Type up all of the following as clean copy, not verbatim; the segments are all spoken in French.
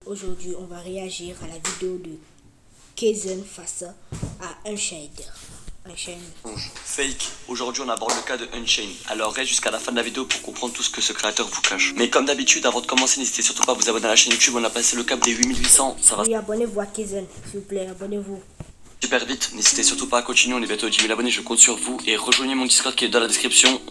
Aujourd'hui, on va réagir à la vidéo de Kaizen face à Unchained. Fake, aujourd'hui on aborde le cas de Unchained. Alors reste jusqu'à la fin de la vidéo pour comprendre tout ce que ce créateur vous cache. Mais comme d'habitude, avant de commencer, n'hésitez surtout pas à vous abonner à la chaîne YouTube. On a passé le cap des 8800, ça va Oui, abonnez-vous à Kaizen, s'il vous plaît, abonnez-vous. super vite. N'hésitez surtout pas à continuer, on est bientôt à 10 000 abonnés, je compte sur vous. Et rejoignez mon Discord qui est dans la description.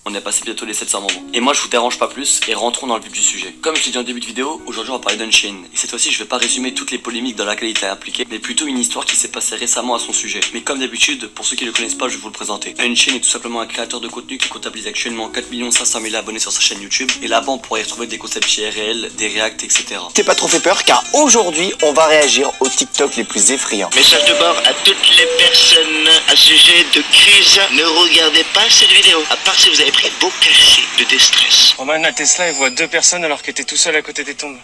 On est passé bientôt les 700 membres. Et moi je vous dérange pas plus et rentrons dans le vif du sujet. Comme je l'ai dit en début de vidéo, aujourd'hui on va parler d'Unchained. Et cette fois-ci je vais pas résumer toutes les polémiques dans lesquelles il est impliqué, mais plutôt une histoire qui s'est passée récemment à son sujet. Mais comme d'habitude, pour ceux qui ne le connaissent pas, je vais vous le présenter. Unchained est tout simplement un créateur de contenu qui comptabilise actuellement 4 500 000 abonnés sur sa chaîne YouTube. Et là-bas on pourrait y retrouver des concepts IRL, des reacts, etc. T'es pas trop fait peur car aujourd'hui on va réagir aux TikTok les plus effrayants. Message de bord à toutes les personnes à sujet de crise. Ne regardez pas cette vidéo, à part si vous avez pris beau cachet de déstress. Roman, la Tesla, il voit deux personnes alors que t'es tout seul à côté des tombes.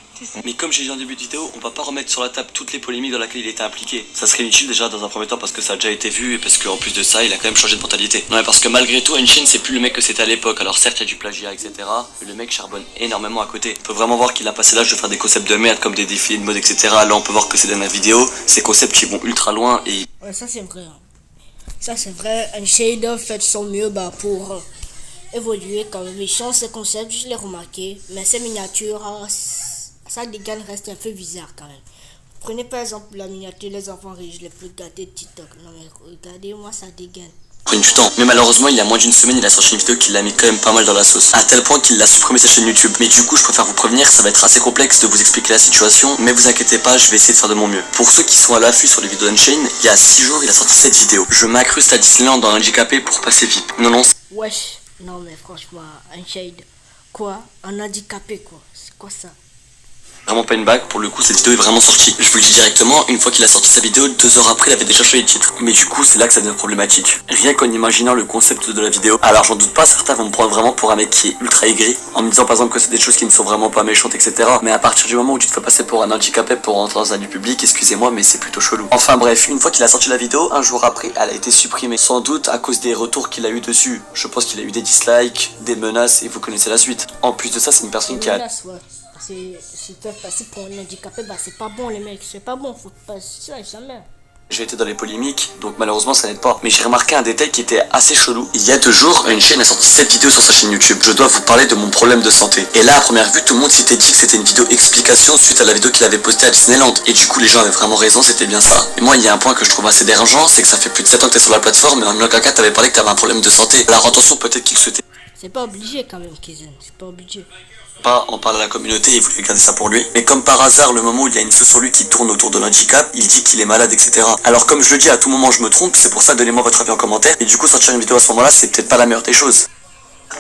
Mais comme j'ai dit en début de vidéo, on va pas remettre sur la table toutes les polémiques dans lesquelles il était impliqué. Ça serait inutile déjà dans un premier temps parce que ça a déjà été vu et parce qu'en plus de ça, il a quand même changé de mentalité. Non mais parce que malgré tout, Unchained c'est plus le mec que c'était à l'époque. Alors certes, il y a du plagiat, etc. Mais le mec charbonne énormément à côté. On peut vraiment voir qu'il a passé l'âge de faire des concepts de merde comme des défis de mode, etc. Là, on peut voir que ces dernières vidéos, ces concepts qui vont ultra loin et... Ouais, ça c'est vrai. Ça c'est vrai, Unchained fait son mieux pour évoluer comme méchant. Ces concepts, je l'ai remarqué. Mais ces miniatures, ça dégaine reste un peu bizarre quand même. Prenez par exemple la miniature les enfants riches les plus gâtés de TikTok. Non mais regardez-moi, ça dégaine. Prenne du temps. Mais malheureusement, il y a moins d'une semaine, il a sorti une vidéo qui l'a mis quand même pas mal dans la sauce. À tel point qu'il l'a supprimé sa chaîne YouTube. Mais du coup, je préfère vous prévenir, ça va être assez complexe de vous expliquer la situation. Mais vous inquiétez pas, je vais essayer de faire de mon mieux. Pour ceux qui sont à l'affût sur les vidéos d'Unchained, il y a 6 jours, il a sorti cette vidéo. Je m'incruste à Disneyland dans handicapé pour passer VIP. Non, Wesh, non mais franchement, Unchained, quoi? Un handicapé quoi? C'est quoi ça? vraiment pas une bague, pour le coup cette vidéo est vraiment sortie. Je vous le dis directement, une fois qu'il a sorti sa vidéo, 2 heures après il avait déjà changé le titre. Mais du coup c'est là que ça devient problématique. Rien qu'en imaginant le concept de la vidéo. Alors j'en doute pas, certains vont me prendre vraiment pour un mec qui est ultra aigri, en me disant par exemple que c'est des choses qui ne sont vraiment pas méchantes, etc. Mais à partir du moment où tu te fais passer pour un handicapé pour rentrer dans un lieu public, excusez-moi mais c'est plutôt chelou. Enfin bref, une fois qu'il a sorti la vidéo, un jour après elle a été supprimée. Sans doute à cause des retours qu'il a eu dessus. Je pense qu'il a eu des dislikes, des menaces et vous connaissez la suite. En plus de ça c'est une personne qui a... Se faire passer pour un handicapé, c'est pas bon les mecs, c'est pas bon, faut pas ça jamais. J'ai été dans les polémiques, donc malheureusement ça n'aide pas. Mais j'ai remarqué un détail qui était assez chelou. Il y a 2 jours, Unchained a sorti cette vidéo sur sa chaîne YouTube. Je dois vous parler de mon problème de santé. Et là, à première vue, tout le monde s'était dit que c'était une vidéo explication suite à la vidéo qu'il avait postée à Disneyland. Et du coup, les gens avaient vraiment raison, c'était bien ça. Et moi, il y a un point que je trouve assez dérangeant, c'est que ça fait plus de 7 ans que t'es sur la plateforme, et en 2004, t'avais parlé que t'avais un problème de santé. Alors attention, peut-être qu'il souhaitait C'est pas obligé quand même, Kaizen, c'est pas obligé. pas en parler à la communauté, il voulait garder ça pour lui. Mais comme par hasard, le moment où il y a une sauce sur lui qui tourne autour de l'handicap, il dit qu'il est malade, etc. Alors comme je le dis, à tout moment je me trompe, c'est pour ça donnez-moi votre avis en commentaire. Et du coup sortir une vidéo à ce moment-là, c'est peut-être pas la meilleure des choses.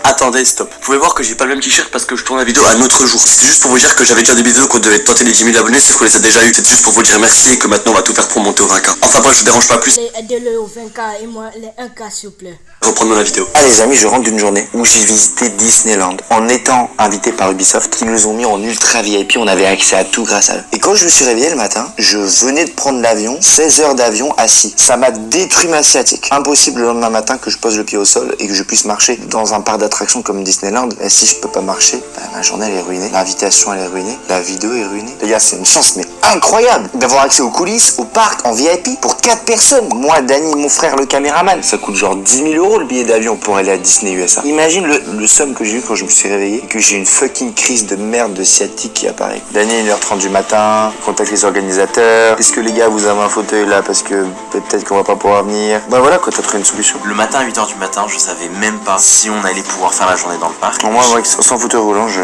Attendez, stop. Vous pouvez voir que j'ai pas le même t-shirt parce que je tourne la vidéo un autre jour. C'était juste pour vous dire que j'avais dit en début de vidéo qu'on devait tenter les 10 000 abonnés, sauf qu'on les a déjà eu. C'était juste pour vous dire merci et que maintenant on va tout faire pour monter au 20K. Enfin bref, je vous dérange pas plus. Aidez-le au 20K et moi les 1K s'il vous plaît. Reprenons la vidéo. Ah les amis, je rentre d'une journée où j'ai visité Disneyland en étant invité par Ubisoft qui nous ont mis en ultra VIP, on avait accès à tout grâce à eux. Et quand je me suis réveillé le matin, je venais de prendre l'avion, 16 heures d'avion assis. Ça m'a détruit ma sciatique. Impossible le lendemain matin que je pose le pied au sol et que je puisse marcher dans un parc d'attractions comme Disneyland. Et si je peux pas marcher, ma journée elle est ruinée, l'invitation elle est ruinée, la vidéo est ruinée. Les gars, c'est une chance mais incroyable d'avoir accès aux coulisses, au parc, en VIP pour 4 personnes. Moi, Dany, mon frère, le caméraman, ça coûte genre 10 000 euros le billet d'avion pour aller à Disney USA. Imagine le somme que j'ai eu quand je me suis réveillé et que j'ai une fucking crise de merde de sciatique qui apparaît. Dany, 1h30 du matin, contacte les organisateurs. Est-ce que les gars, vous avez un fauteuil là parce que peut-être qu'on va pas pouvoir venir. Bah voilà quoi, t'as trouvé une solution. Le matin à 8h du matin, je savais même pas si on allait pouvoir faire la journée dans le parc. Moi, sans fauteuil roulant, je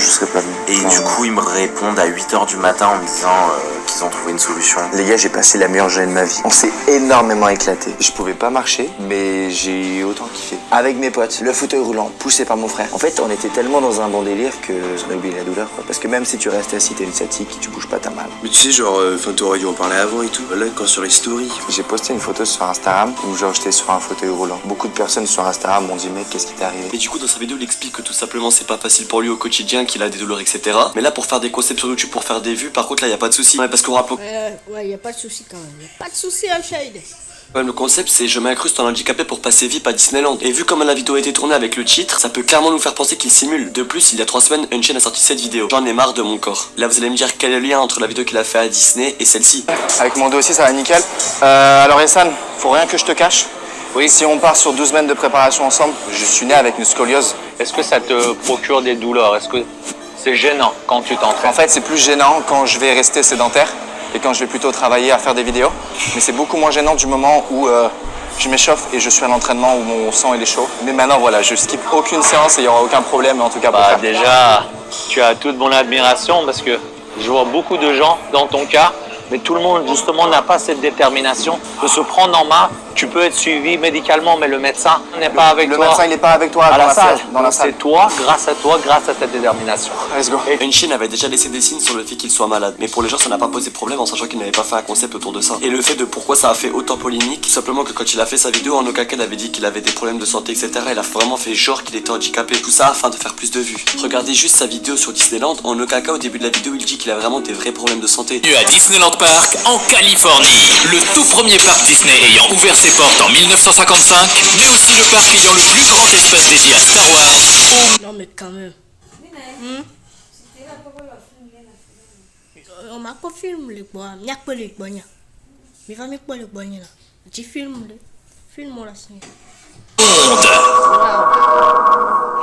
serais pas venu. Et du coup, ils me répondent à 8h du matin en me disant qu'ils ont trouvé une solution. Les gars, j'ai passé la meilleure journée de ma vie. On s'est énormément éclaté. Je pouvais pas marcher, mais j'ai autant kiffé. Avec mes potes, le fauteuil roulant, poussé par mon frère. En fait, on était tellement dans un bon délire que on a oublié la douleur, quoi. Parce que même si tu restes assis, t'as une sciatique, tu bouges pas, t'as mal. Mais tu sais, genre, t'aurais dû en parler avant et tout. Là, quand sur les stories. J'ai posté une photo sur Instagram où genre j'étais sur un fauteuil roulant. Beaucoup de personnes sur Instagram m'ont dit, mec, qu'est-ce qui t'est arrivé? Et du coup, dans sa vidéo, il explique que tout simplement c'est pas facile pour lui au quotidien, qu'il a des douleurs, etc. Mais là, pour faire des concepts sur YouTube, pour faire des vues, par contre, là, y a pas de souci. Ouais, parce qu'on rappelle. Ouais, y a pas de souci quand même. Y a pas de souci, Unchained. Ouais, le concept c'est je m'incruste en handicapé pour passer VIP à Disneyland. Et vu comment la vidéo a été tournée avec le titre, ça peut clairement nous faire penser qu'il simule. De plus, il y a 3 semaines, Unchained a sorti cette vidéo. J'en ai marre de mon corps. Là vous allez me dire quel est le lien entre la vidéo qu'il a fait à Disney et celle-ci. Avec mon dossier ça va nickel. Alors Essan, faut rien que je te cache. Oui. Si on part sur 12 semaines de préparation ensemble, je suis né avec une scoliose. Est-ce que ça te procure des douleurs? Est-ce que c'est gênant quand tu t'entraînes? En fait, c'est plus gênant quand je vais rester sédentaire et quand je vais plutôt travailler à faire des vidéos. Mais c'est beaucoup moins gênant du moment où je m'échauffe et je suis à l'entraînement où mon sang il est chaud. Mais maintenant, voilà, je skip aucune séance et il n'y aura aucun problème, en tout cas. Déjà, tu as toute mon admiration parce que je vois beaucoup de gens dans ton cas, mais tout le monde justement n'a pas cette détermination de se prendre en main. Tu peux être suivi médicalement, mais le médecin n'est pas avec toi. Le médecin, il n'est pas avec toi à la salle. Dans la salle. C'est toi, grâce à ta détermination. Let's go. Unchained avait déjà laissé des signes sur le fait qu'il soit malade, mais pour les gens ça n'a pas posé problème en sachant qu'il n'avait pas fait un concept autour de ça. Et le fait de pourquoi ça a fait autant polémique, tout simplement que quand il a fait sa vidéo, en aucun cas il avait dit qu'il avait des problèmes de santé, etc. Il a vraiment fait genre qu'il était handicapé, tout ça afin de faire plus de vues. Regardez juste sa vidéo sur Disneyland, en aucun cas au début de la vidéo il dit qu'il a vraiment des vrais problèmes de santé. À Disneyland Park en Californie, le tout premier parc Disney ayant ouvert ses portes en 1955, mais aussi le parc ayant le plus grand espace dédié à Star Wars. Non mais quand même. On m'a pas filmé les bois. Il n'y a pas les bois. Mais va mettre pas les bois là. Tu filmes les. Filme-moi la scène.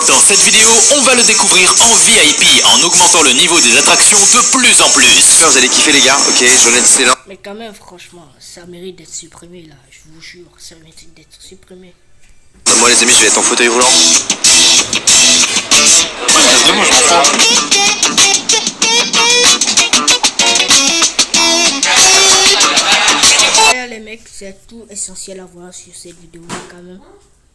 Dans cette vidéo, on va le découvrir en VIP en augmentant le niveau des attractions de plus en plus. Vous allez kiffer les gars, ok, journée de Disneyland. Mais quand même, franchement, ça mérite d'être supprimé là. Je vous jure, ça mérite d'être supprimé. Moi les amis, je vais être en fauteuil roulant. Les mecs, c'est tout essentiel à voir sur cette vidéo quand même.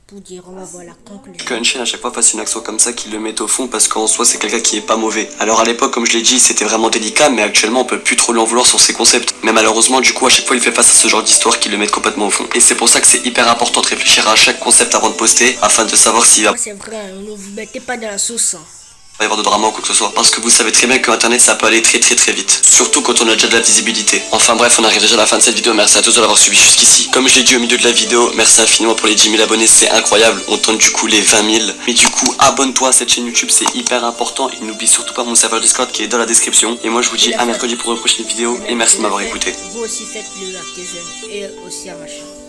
Pour dire, on va voir la conclusion. Qu'Unchained à chaque fois fasse une action comme ça, qu'il le mette au fond parce qu'en soi c'est quelqu'un qui est pas mauvais. Alors à l'époque, comme je l'ai dit, c'était vraiment délicat, mais actuellement on peut plus trop lui en vouloir sur ses concepts. Mais malheureusement, du coup, à chaque fois il fait face à ce genre d'histoire qui le met complètement au fond. Et c'est pour ça que c'est hyper important de réfléchir à chaque concept avant de poster, afin de savoir s'il va C'est vrai, ne vous mettez pas dans la sauce. y avoir de drama ou quoi que ce soit, parce que vous savez très bien que internet ça peut aller très vite, surtout quand on a déjà de la visibilité. Enfin bref, on arrive déjà à la fin de cette vidéo, merci à tous de l'avoir suivi jusqu'ici. Comme je l'ai dit au milieu de la vidéo, merci infiniment pour les 10 000 abonnés, c'est incroyable, on tente du coup les 20 000. Mais du coup, abonne-toi à cette chaîne YouTube, c'est hyper important, et n'oublie surtout pas mon serveur Discord qui est dans la description. Et moi je vous dis à mercredi pour une prochaine vidéo, et merci de m'avoir écouté. Vous aussi faites-le à Kezen et aussi à ma chaîne.